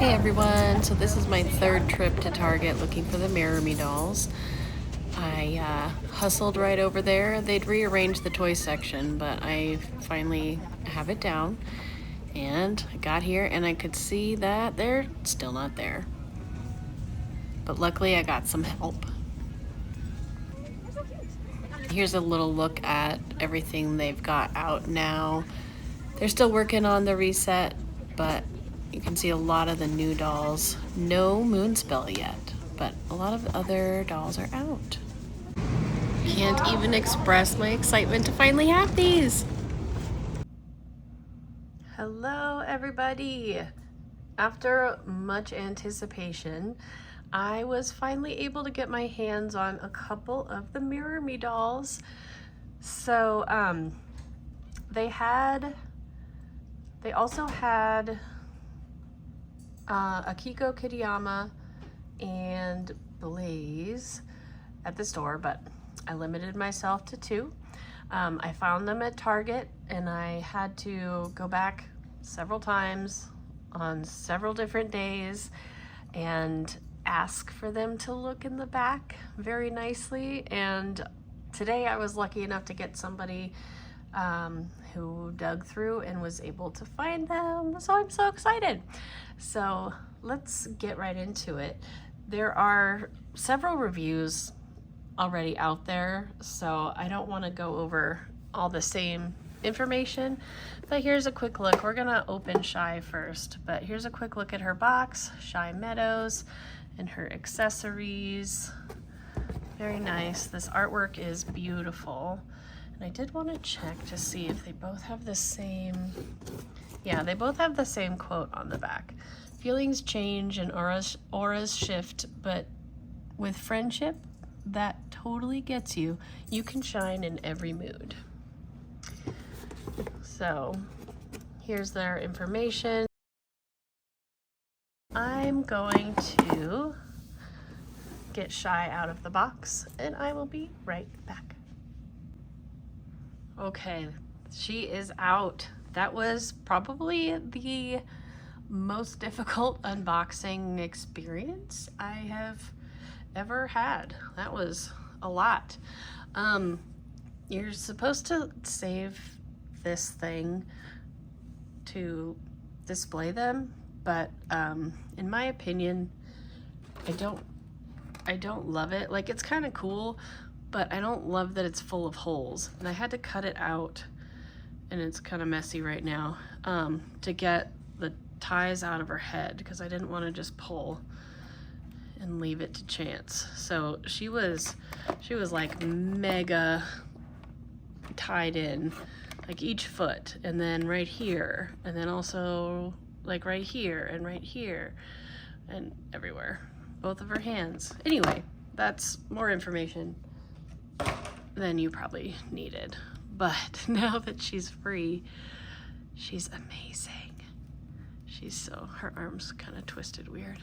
Hey everyone, so this is my third trip to Target looking for the Mirror Me dolls. I hustled right over there. They'd rearranged the toy section, but I finally have it down. And I got here and I could see that they're still not there. But luckily I got some help. Here's a little look at everything they've got out now. They're still working on the reset, but you can see a lot of the new dolls. No Moonspell yet, but a lot of other dolls are out. Can't even express my excitement to finally have these. Hello everybody. After much anticipation, I was finally able to get my hands on a couple of the Mirror Me dolls. So they also had Akiko Kitayama and Blaze at the store, but I limited myself to two. I found them at Target and I had to go back several times on several different days and ask for them to look in the back very nicely. And today I was lucky enough to get somebody who dug through and was able to find them. So I'm so excited. So let's get right into it. There are several reviews already out there, so I don't want to go over all the same information, but here's a quick look. We're gonna open Shai first, but here's a quick look at her box. Shai Meadows and her accessories. Very nice. This artwork is beautiful. And I did want to check to see if they both have the same, yeah, they both have the same quote on the back. Feelings change and auras shift, but with friendship, that totally gets you. You can shine in every mood. So here's their information. I'm going to get Shai out of the box and I will be right back. Okay, she is out. That was probably the most difficult unboxing experience I have ever had. That was a lot. You're supposed to save this thing to display them, but in my opinion, I don't love it. Like, it's kind of cool, but I don't love that it's full of holes. And I had to cut it out, and it's kind of messy right now, to get the ties out of her head because I didn't want to just pull and leave it to chance. So she was like mega tied in, like each foot, and then right here, and then also like right here and everywhere. Both of her hands. Anyway, that's more information than you probably needed. But now that she's free, she's amazing. Her arm's kind of twisted weird.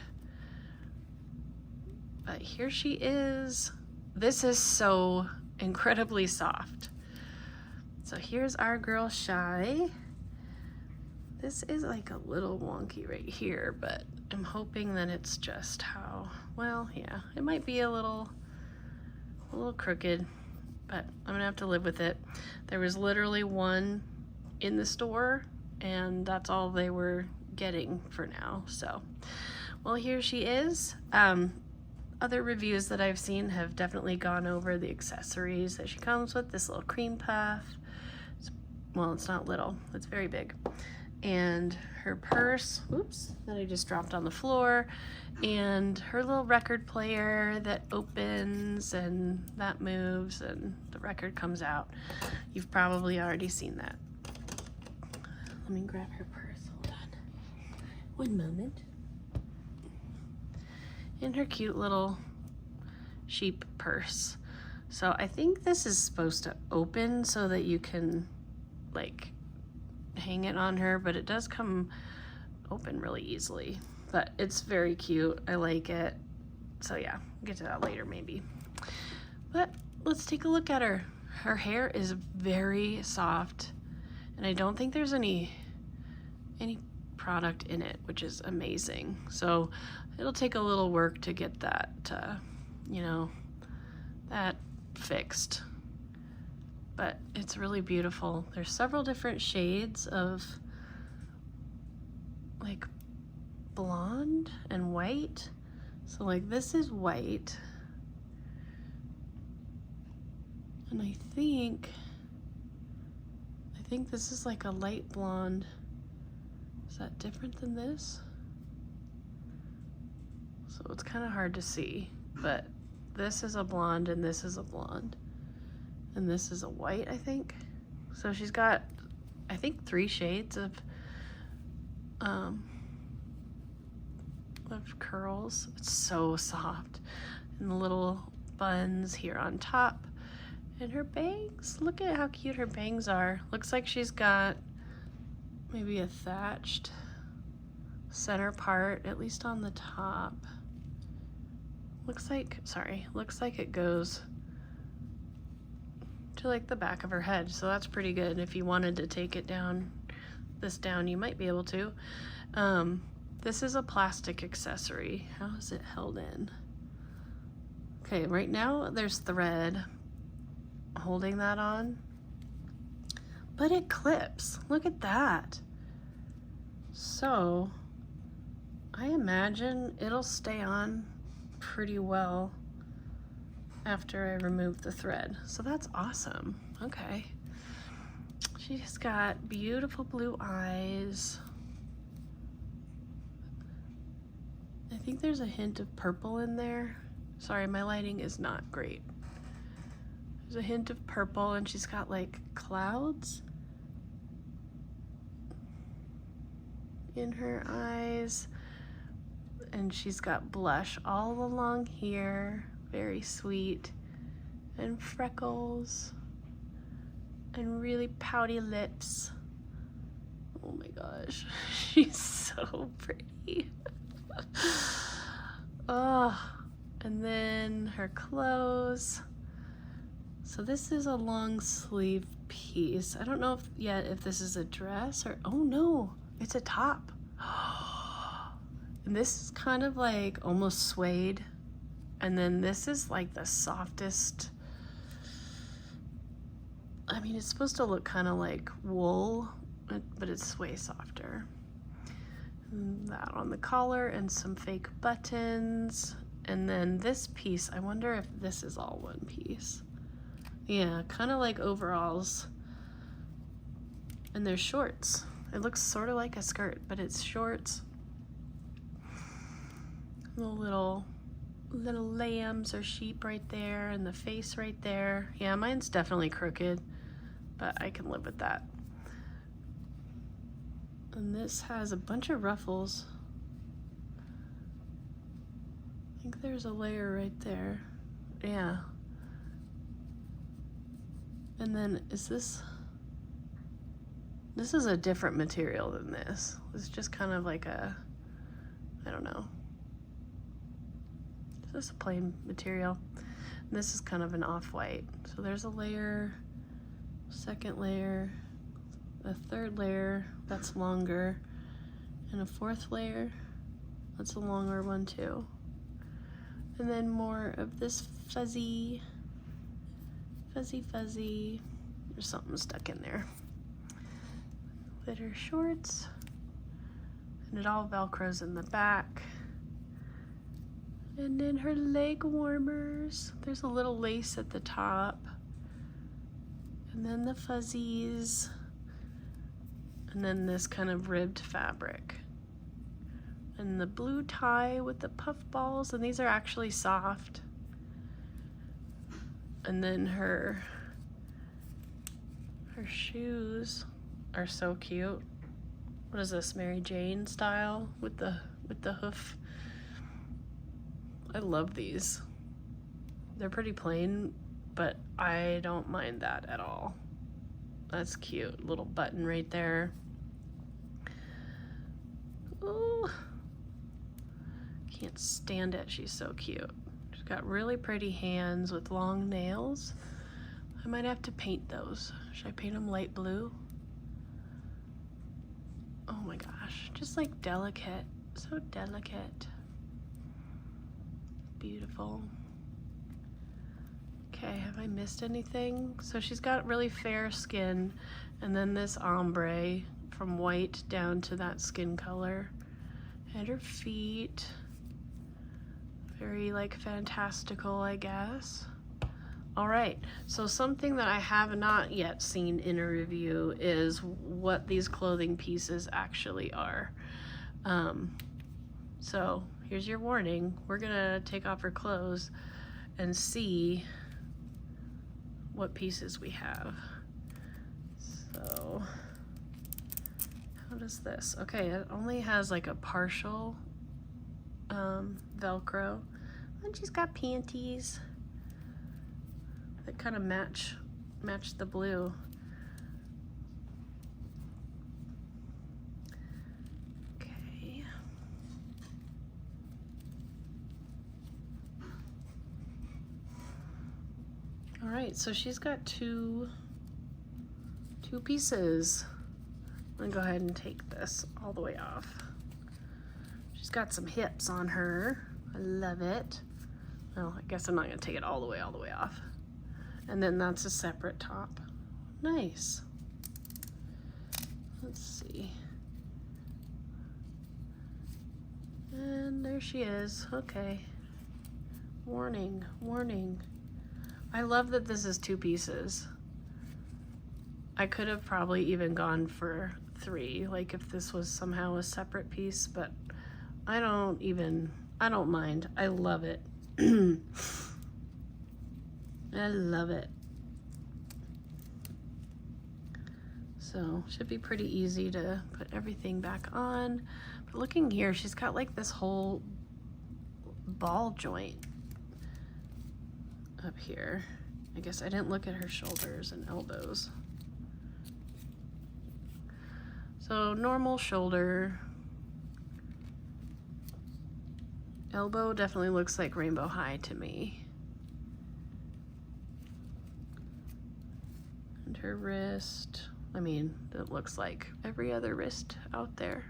But here she is. This is so incredibly soft. So here's our girl Shai. This is like a little wonky right here, but I'm hoping that it's just how, well, yeah, it might be a little crooked, but I'm gonna have to live with it. There was literally one in the store and that's all they were getting for now. So, well, here she is. Other reviews that I've seen have definitely gone over the accessories that she comes with. This little cream puff. Well, it's not little, it's very big. And her purse, oops, that I just dropped on the floor, and her little record player that opens and that moves and the record comes out. You've probably already seen that. Let me grab her purse, hold on. One moment. And her cute little sheep purse. So I think this is supposed to open so that you can like hang it on her, but it does come open really easily. But it's very cute. I like it. So yeah, we'll get to that later maybe. But let's take a look at her. Her hair is very soft, and I don't think there's any product in it, which is amazing. So it'll take a little work to get that, you know, that fixed. But it's really beautiful. There's several different shades of like blonde and white. So like this is white. And I think this is like a light blonde. Is that different than this? So it's kind of hard to see, but this is a blonde and this is a blonde. And this is a white, I think. So she's got, I think, 3 shades of curls. It's so soft. And the little buns here on top. And her bangs, look at how cute her bangs are. Looks like she's got maybe a thatched center part, at least on the top. Looks like it goes to like the back of her head, so that's pretty good. If you wanted to take it down, you might be able to. This is a plastic accessory. How is it held in? Okay, right now there's thread holding that on, but it clips. Look at that. So I imagine it'll stay on pretty well after I remove the thread. So that's awesome. Okay. She's got beautiful blue eyes. I think there's a hint of purple in there. Sorry, my lighting is not great. There's a hint of purple, and she's got like clouds in her eyes. And she's got blush all along here. Very sweet. And freckles. And really pouty lips. Oh my gosh. She's so pretty. Oh, and then her clothes. So this is a long sleeve piece. I don't know if this is a dress or, oh no, it's a top. And this is kind of like almost suede. And then this is like the softest. I mean, it's supposed to look kind of like wool, but it's way softer. And that on the collar and some fake buttons. And then this piece, I wonder if this is all one piece. Yeah, kind of like overalls. And they're shorts. It looks sort of like a skirt, but it's shorts. The little lambs or sheep right there, and the face right there. Yeah, mine's definitely crooked, but I can live with that. And this has a bunch of ruffles. I think there's a layer right there. Yeah. And then is this is a different material than this. It's just kind of like a, I don't know. Is this a plain material? And this is kind of an off-white. So there's a layer, second layer, a third layer that's longer, and a fourth layer that's a longer one too. And then more of this fuzzy. There's something stuck in there. Glitter shorts. And it all velcros in the back. And then her leg warmers. There's a little lace at the top. And then the fuzzies. And then this kind of ribbed fabric. And the blue tie with the puff balls. And these are actually soft. And then her shoes are so cute. What is this, Mary Jane style with the hoof? I love these. They're pretty plain, but I don't mind that at all. That's cute. Little button right there. Ooh. Can't stand it. She's so cute. She's got really pretty hands with long nails. I might have to paint those. Should I paint them light blue? Oh my gosh, just like delicate, so delicate. Beautiful. Okay, have I missed anything? So she's got really fair skin, and then this ombre from white down to that skin color. And her feet, very like fantastical, I guess. All right, so something that I have not yet seen in a review is what these clothing pieces actually are. So here's your warning. We're gonna take off her clothes and see what pieces we have. So how does this? Okay, it only has like a partial Velcro, and she's got panties that kind of match the blue. Okay. All right, so she's got two pieces. I'm gonna go ahead and take this all the way off. She's got some hips on her. I love it. Well, I guess I'm not gonna take it all the way off. And then that's a separate top. Nice. Let's see. And there she is. Okay. Warning, warning. I love that this is two pieces. I could have probably even gone for 3, like if this was somehow a separate piece, but I don't mind. I love it. I love it. So should be pretty easy to put everything back on. But looking here, she's got like this whole ball joint up here. I guess I didn't look at her shoulders and elbows. So normal shoulder. Elbow definitely looks like rainbow high to me. And her wrist, I mean, it looks like every other wrist out there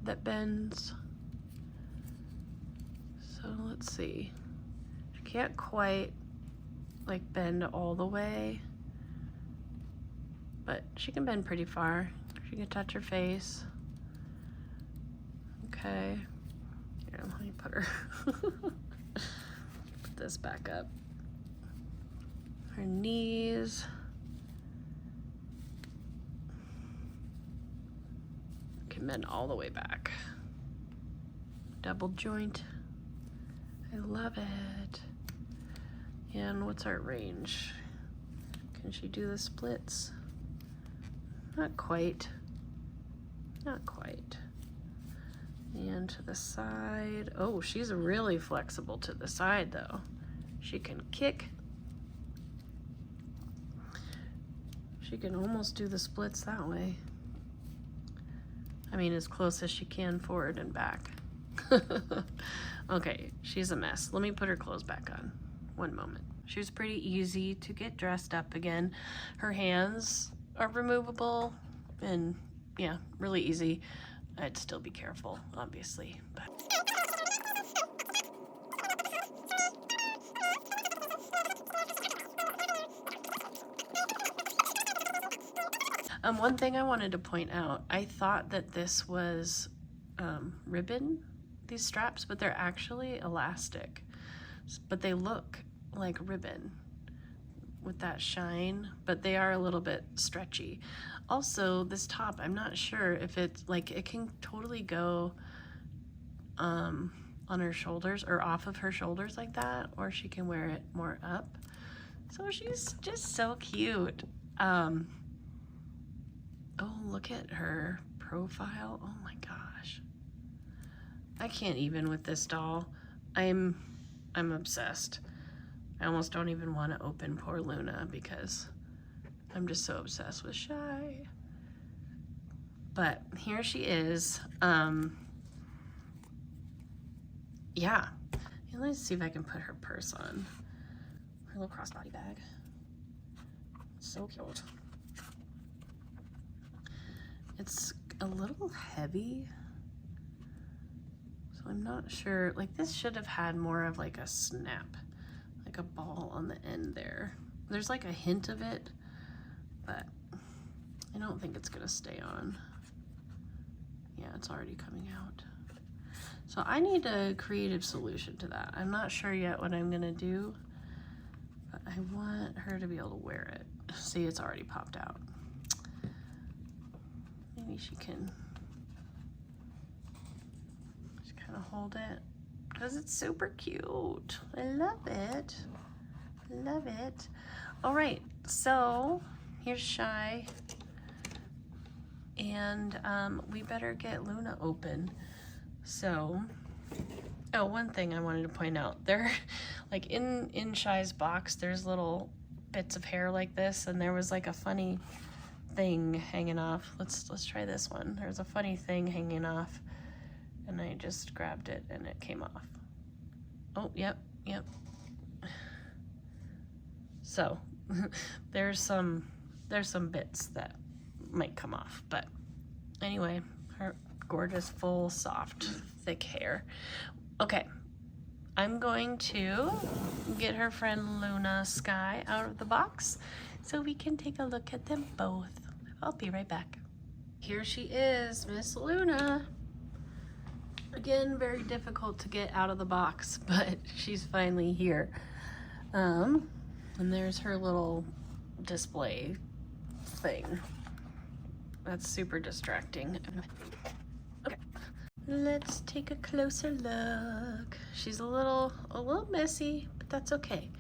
that bends. So let's see. She can't quite like bend all the way, but she can bend pretty far. She can touch her face. Okay. Here, let me put her, put this back up. Her knees. Can bend all the way back. Double joint. I love it. And what's our range? Can she do the splits? Not quite. Not quite. And to the side. Oh, she's really flexible to the side though. She can kick. She can almost do the splits that way. I mean, as close as she can forward and back. Okay, she's a mess. Let me put her clothes back on. One moment. She was pretty easy to get dressed up again. Her hands are removable and yeah, really easy. I'd still be careful, obviously, but. One thing I wanted to point out, I thought that this was ribbon, these straps, but they're actually elastic, but they look like ribbon with that shine, but they are a little bit stretchy. Also, this top, I'm not sure if it's like, it can totally go on her shoulders or off of her shoulders like that, or she can wear it more up. So she's just so cute. Oh, look at her profile. Oh my gosh. I can't even with this doll. I'm obsessed. I almost don't even want to open poor Luna because I'm just so obsessed with Shai. But here she is. Yeah. Let's see if I can put her purse on. Her little crossbody bag. So cute. It's a little heavy. So I'm not sure, like this should have had more of like a snap, like a ball on the end there. There's like a hint of it, but I don't think it's gonna stay on. Yeah, it's already coming out. So I need a creative solution to that. I'm not sure yet what I'm gonna do, but I want her to be able to wear it. See, it's already popped out. Maybe she can just kind of hold it because it's super cute. I love it. Love it. All right, so here's Shai. And we better get Luna open. So, oh, one thing I wanted to point out, there, like in Shai's box, there's little bits of hair like this, and there was like a funny thing hanging off. Let's try this one. There's a funny thing hanging off, and I just grabbed it and it came off. Oh, yep. So, there's some bits that might come off, but anyway, her gorgeous, full, soft, thick hair. Okay, I'm going to get her friend Luna Skye out of the box so we can take a look at them both. I'll be right back. Here she is, Miss Luna. Again, very difficult to get out of the box, but she's finally here. And there's her little display thing. That's super distracting. Okay, let's take a closer look. She's a little messy, but that's okay.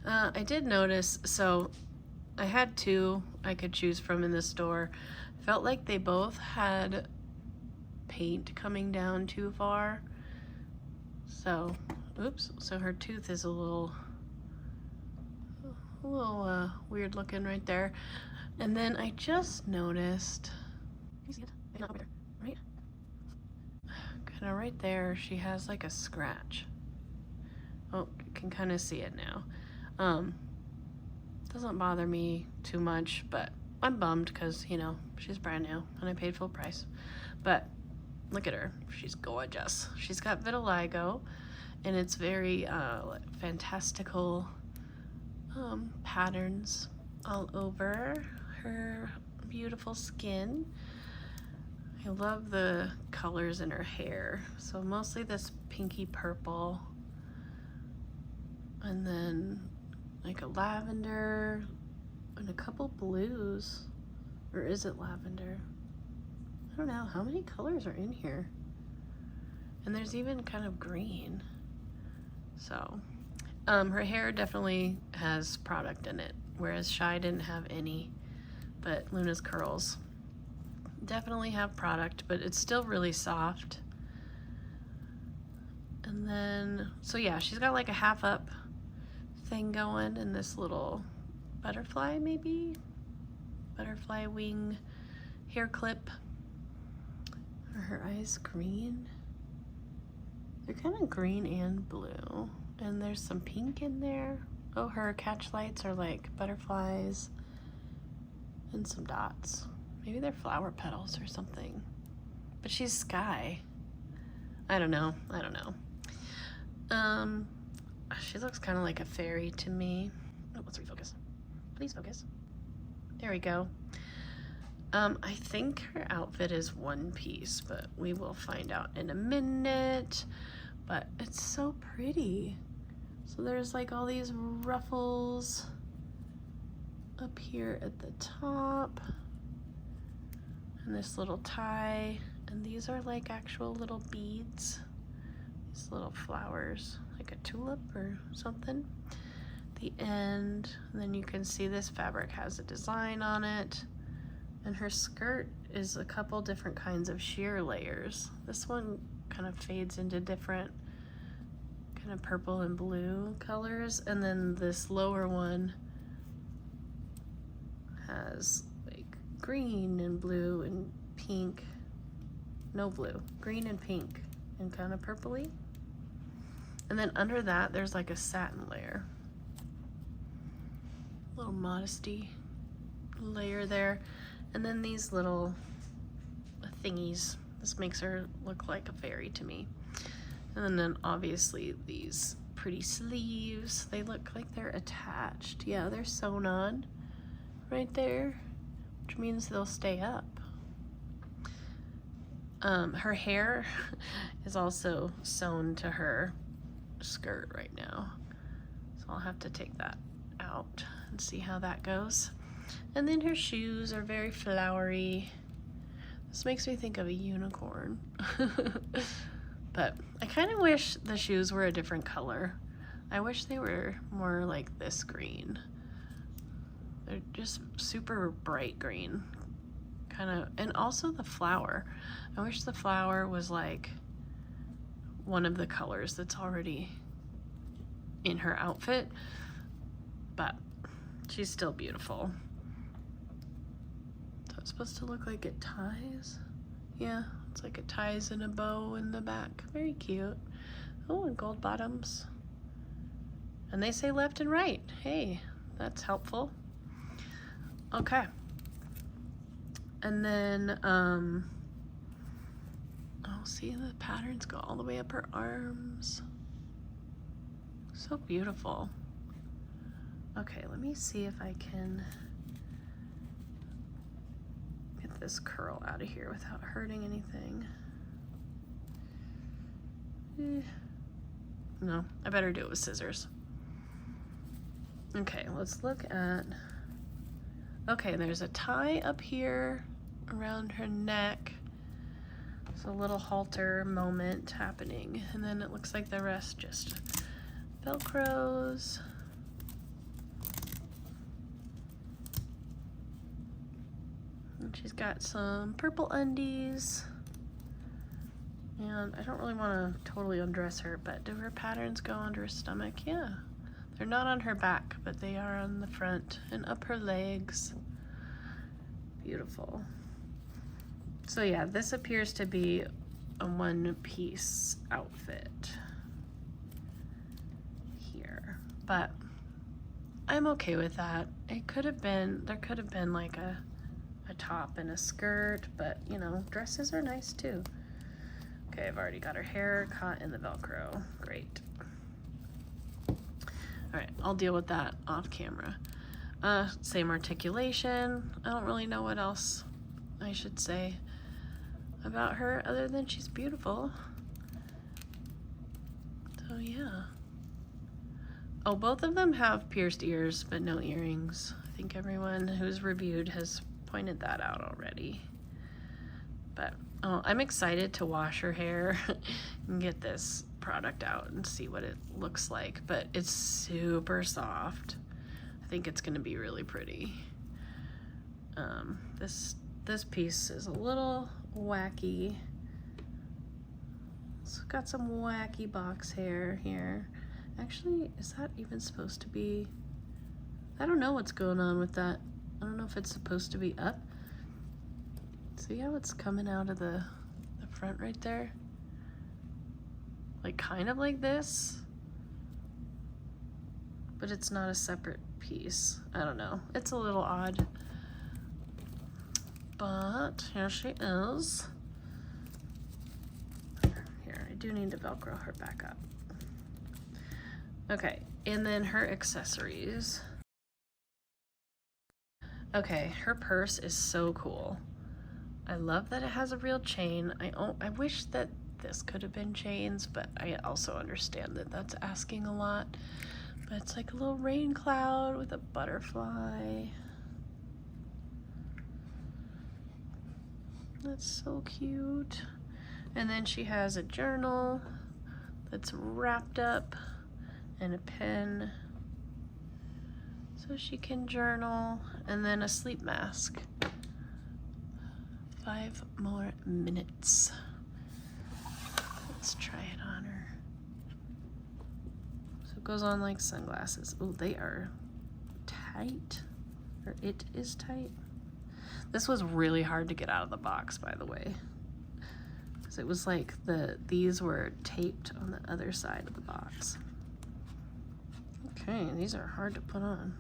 I did notice, so I had two I could choose from in the store. Felt like they both had paint coming down too far. So, oops, so her tooth is a little weird looking right there. And then I just noticed, you see it? Right? Kind of right there, she has like a scratch. Oh, you can kind of see it now. Doesn't bother me too much, but I'm bummed because, you know, she's brand new and I paid full price. But look at her, she's gorgeous. She's got vitiligo, and it's very fantastical patterns all over her beautiful skin. I love the colors in her hair. So mostly this pinky purple, and then like a lavender and a couple blues. Or is it lavender? I don't know. How many colors are in here? And there's even kind of green. So her hair definitely has product in it, whereas Shai didn't have any, but Luna's curls definitely have product, but it's still really soft. And then, so yeah, she's got like a half up thing going, and this little butterfly, maybe? Butterfly wing hair clip. Are her eyes green? They're kind of green and blue. And there's some pink in there. Oh, her catch lights are like butterflies and some dots. Maybe they're flower petals or something. But she's Skye. I don't know. She looks kind of like a fairy to me. Oh, let's refocus. Please focus. There we go. I think her outfit is one piece, but we will find out in a minute. But it's so pretty. So there's like all these ruffles up here at the top, and this little tie, and these are like actual little beads, these little flowers, like a tulip or something. The end, and then you can see this fabric has a design on it, and her skirt is a couple different kinds of sheer layers. This one kind of fades into different kind of purple and blue colors, and then this lower one has like green and blue and pink, no blue, green and pink and kind of purpley. And then under that there's like a satin layer, little modesty layer there, and then these little thingies. This makes her look like a fairy to me. And then obviously these pretty sleeves. They look like they're attached. Yeah, they're sewn on right there, which means they'll stay up. Her hair is also sewn to her skirt right now. So I'll have to take that out and see how that goes. And then her shoes are very flowery. This makes me think of a unicorn. But I kind of wish the shoes were a different color. I wish they were more like this green. They're just super bright green. Kind of, and also the flower. I wish the flower was like one of the colors that's already in her outfit, but she's still beautiful. So it's supposed to look like it ties. Yeah, it's like it ties in a bow in the back. Very cute. Oh, and gold bottoms. And they say left and right. Hey, that's helpful. Okay. And then, oh, see, the patterns go all the way up her arms. So beautiful. Okay, let me see if I can get this curl out of here without hurting anything. No, I better do it with scissors. Okay, let's look at, okay, there's a tie up here around her neck. There's a little halter moment happening, and then it looks like the rest just Velcros. And she's got some purple undies. And I don't really want to totally undress her, but do her patterns go under her stomach? Yeah. They're not on her back, but they are on the front and up her legs. Beautiful. So yeah, this appears to be a one-piece outfit here, but I'm okay with that. It could have been, there could have been like a top and a skirt, but you know, dresses are nice too. Okay, I've already got her hair caught in the Velcro. Great. All right, I'll deal with that off camera. Same articulation. I don't really know what else I should say about her other than she's beautiful. So yeah. Oh, both of them have pierced ears, but no earrings. I think everyone who's reviewed has pointed that out already. But oh, I'm excited to wash her hair and get this product out and see what it looks like, but it's super soft. I think it's gonna be really pretty. This piece is a little wacky. It's got some wacky box hair here. Actually, is that even supposed to be? I don't know what's going on with that. I don't know if it's supposed to be up. See how it's coming out of the front right there? Like kind of like this, but it's not a separate piece. I don't know. It's a little odd. But here she is. Here, I do need to Velcro her back up. Okay, and then her accessories. Okay, her purse is so cool. I love that it has a real chain. I wish that this could have been chains, but I also understand that that's asking a lot. But it's like a little rain cloud with a butterfly. That's so cute. And then she has a journal that's wrapped up and a pen so she can journal, and then a sleep mask. 5 more minutes. Let's try it on her. So it goes on like sunglasses. Oh, they are tight, or it is tight. This was really hard to get out of the box, by the way, because it was like these were taped on the other side of the box. Okay, these are hard to put on.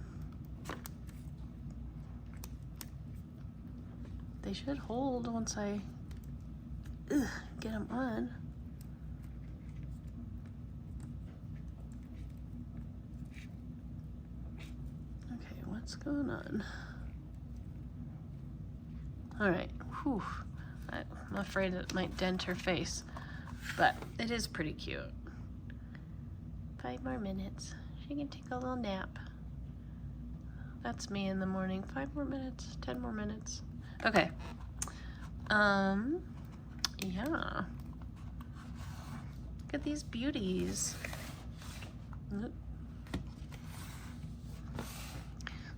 They should hold once I get them on. Okay, what's going on? All right, whew. I'm afraid it might dent her face, but it is pretty cute. 5 more minutes. She can take a little nap. That's me in the morning. 5 more minutes, 10 more minutes. Okay. Yeah. Look at these beauties.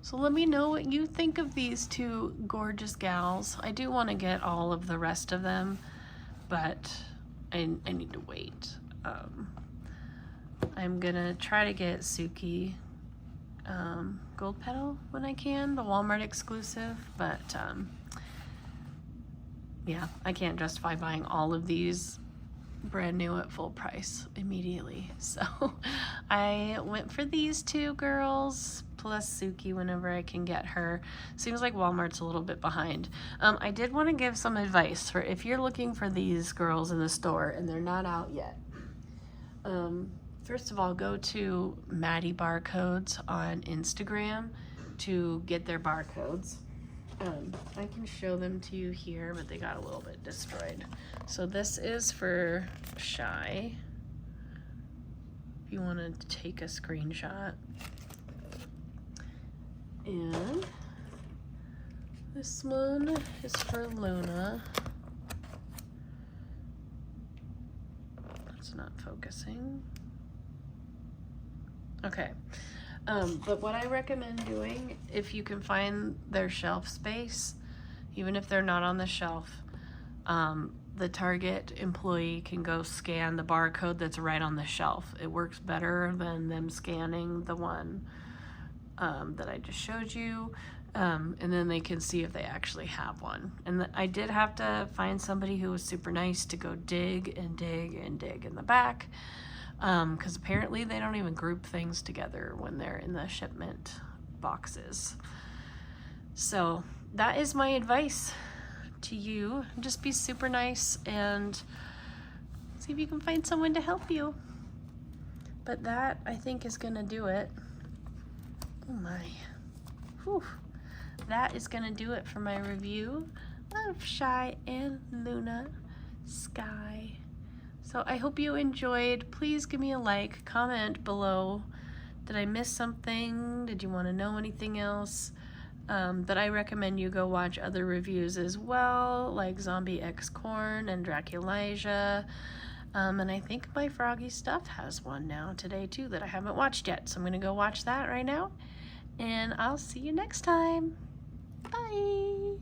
So let me know what you think of these 2 gorgeous gals. I do want to get all of the rest of them, but I need to wait. I'm gonna try to get Suki Gold Petal when I can, the Walmart exclusive, but yeah, I can't justify buying all of these brand new at full price immediately. So I went for these 2 girls plus Suki whenever I can get her. Seems like Walmart's a little bit behind. I did want to give some advice for if you're looking for these girls in the store and they're not out yet. First of all, go to Maddie Barcodes on Instagram to get their barcodes. I can show them to you here, but they got a little bit destroyed. So this is for Shai, if you want to take a screenshot. And this one is for Luna. That's not focusing. Okay. But what I recommend doing, if you can find their shelf space, even if they're not on the shelf, the Target employee can go scan the barcode that's right on the shelf. It works better than them scanning the one that I just showed you, and then they can see if they actually have one. And I did have to find somebody who was super nice to go dig and dig and dig in the back, because apparently they don't even group things together when they're in the shipment boxes. So that is my advice to you. Just be super nice and see if you can find someone to help you. But that, I think, is gonna do it. Oh my. Whew. That is gonna do it for my review of Shai and Luna Skye. So I hope you enjoyed. Please give me a like, comment below. Did I miss something? Did you want to know anything else? But I recommend you go watch other reviews as well, like Zombie X Corn and Draculasia. And I think my Froggy Stuff has one now today too that I haven't watched yet. So I'm gonna go watch that right now. And I'll see you next time. Bye.